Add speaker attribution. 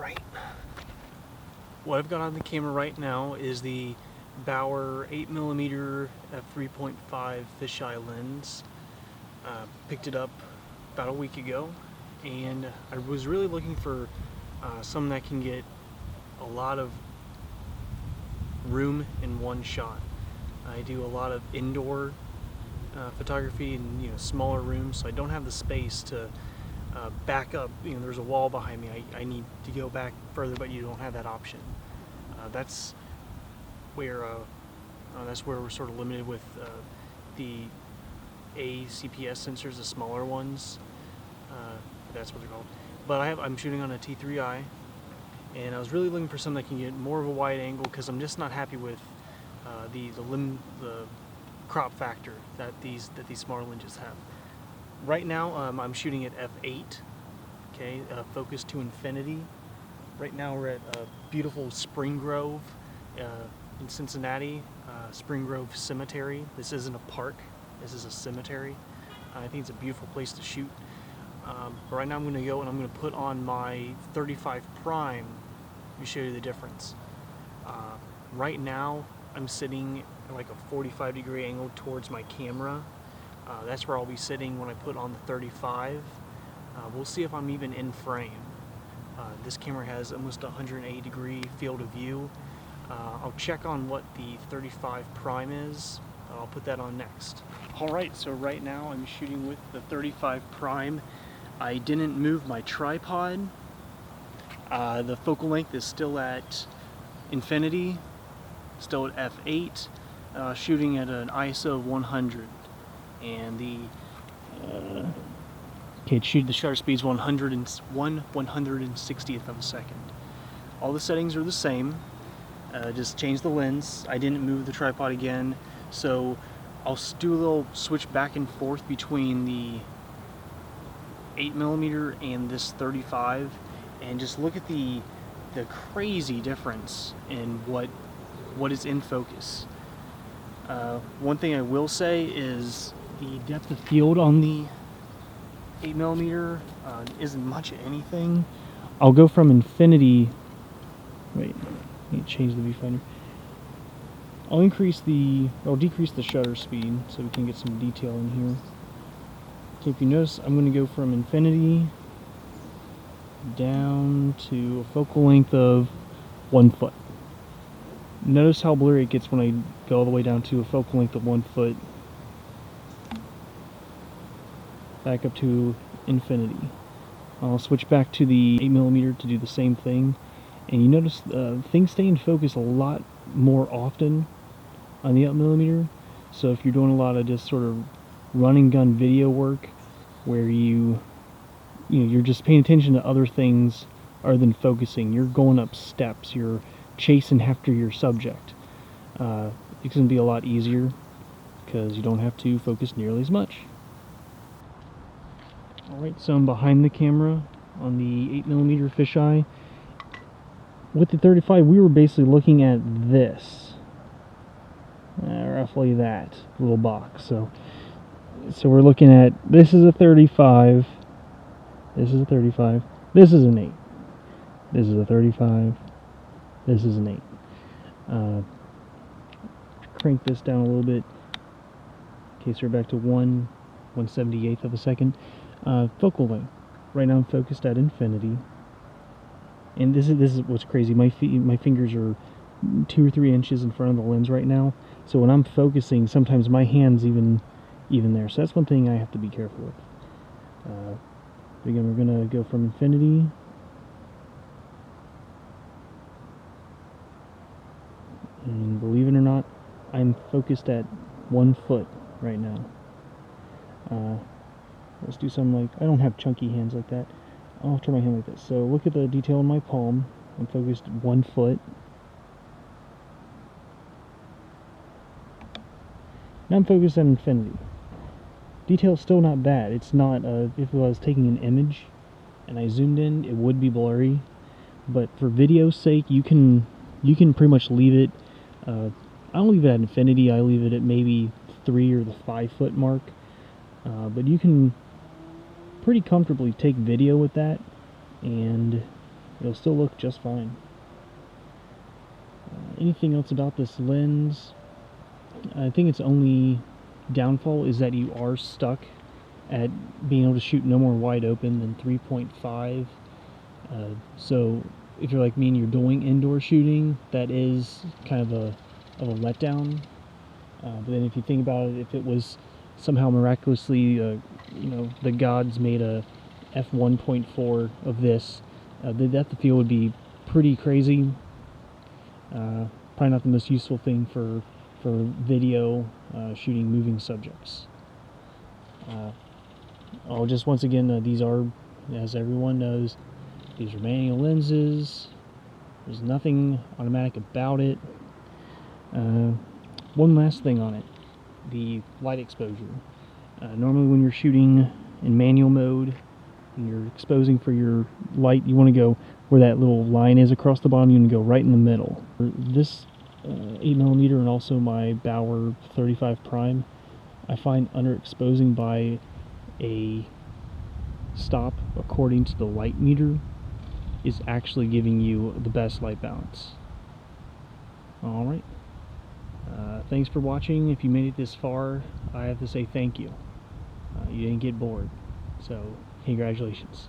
Speaker 1: Alright. What I've got on the camera right now is the Bauer 8mm f3.5 fisheye lens. Picked it up about a week ago, and I was really looking for something that can get a lot of room in one shot. I do a lot of indoor photography in smaller rooms, so I don't have the space to back up. There's a wall behind me. I need to go back further, but you don't have that option. That's where we're sort of limited with the ACPS sensors, the smaller ones. That's what they're called. But I'm shooting on a T3i, and I was really looking for something that can get more of a wide angle, because I'm just not happy with the crop factor that these smaller lenses have. Right now, I'm shooting at f8. Okay, focus to infinity. Right now we're at beautiful Spring Grove in Cincinnati, Spring Grove Cemetery. This isn't a park, this is a cemetery. I think it's a beautiful place to shoot. But right now I'm going to go and I'm going to put on my 35 prime to show you the difference. Right now I'm sitting at like a 45-degree angle towards my camera. That's where I'll be sitting when I put on the 35. We'll see if I'm even in frame. This camera has almost a 180-degree field of view. I'll check on what the 35 prime is. I'll put that on next. Alright, so right now I'm shooting with the 35 prime. I didn't move my tripod. The focal length is still at infinity, still at f8, shooting at an ISO of 100. And the the shutter speed's 1/160th of a second. All the settings are the same. Just change the lens. I didn't move the tripod again, so I'll do a little switch back and forth between the 8mm and this 35, and just look at the crazy difference in what is in focus. One thing I will say is the depth of field on the 8mm isn't much of anything. I'll go from infinity. Wait, let me change the viewfinder. I'll decrease the shutter speed so we can get some detail in here. Okay, if you notice, I'm going to go from infinity down to a focal length of 1 foot. Notice how blurry it gets when I go all the way down to a focal length of 1 foot. Back up to infinity. I'll switch back to the 8mm to do the same thing, and you notice things stay in focus a lot more often on the 8mm. So if you're doing a lot of just sort of run and gun video work where you're just paying attention to other things other than focusing, you're going up steps, you're chasing after your subject, it's going to be a lot easier because you don't have to focus nearly as much. Alright, so I'm behind the camera on the 8mm fisheye. With the 35, we were basically looking at this. Roughly that little box. So we're looking at, this is a 35, this is a 35, this is an 8, this is a 35, this is an 8. Crank this down a little bit. Okay, so we're back to 1/178th of a second. Focal length. Right now I'm focused at infinity, and this is what's crazy. My fingers are 2 or 3 inches in front of the lens right now, so when I'm focusing, sometimes my hand's even there. So that's one thing I have to be careful with. Again, we're gonna go from infinity. And believe it or not, I'm focused at 1 foot right now. Let's do something like, I don't have chunky hands like that. I'll turn my hand like this. So look at the detail in my palm. I'm focused 1 foot. Now I'm focused at infinity. Detail's still not bad. It's not, if I was taking an image and I zoomed in, it would be blurry. But for video's sake, you can pretty much leave it, I don't leave it at infinity, I leave it at maybe 3 or the 5 foot mark. But you can pretty comfortably take video with that, and it'll still look just fine. Anything else about this lens? I think its only downfall is that you are stuck at being able to shoot no more wide open than 3.5. So if you're like me and you're doing indoor shooting, that is kind of a letdown. But then if you think about it, if it was somehow miraculously, the gods made a f1.4 of this, the depth of field would be pretty crazy. Probably not the most useful thing for video shooting moving subjects. Just once again, these are, as everyone knows, these are manual lenses. There's nothing automatic about it. One last thing on it, the light exposure. Normally when you're shooting in manual mode and you're exposing for your light, you want to go where that little line is across the bottom. You want to go right in the middle. This 8mm and also my Bauer 35 prime, I find underexposing by a stop according to the light meter is actually giving you the best light balance. Alright, thanks for watching. If you made it this far, I have to say thank you. You didn't get bored, so congratulations.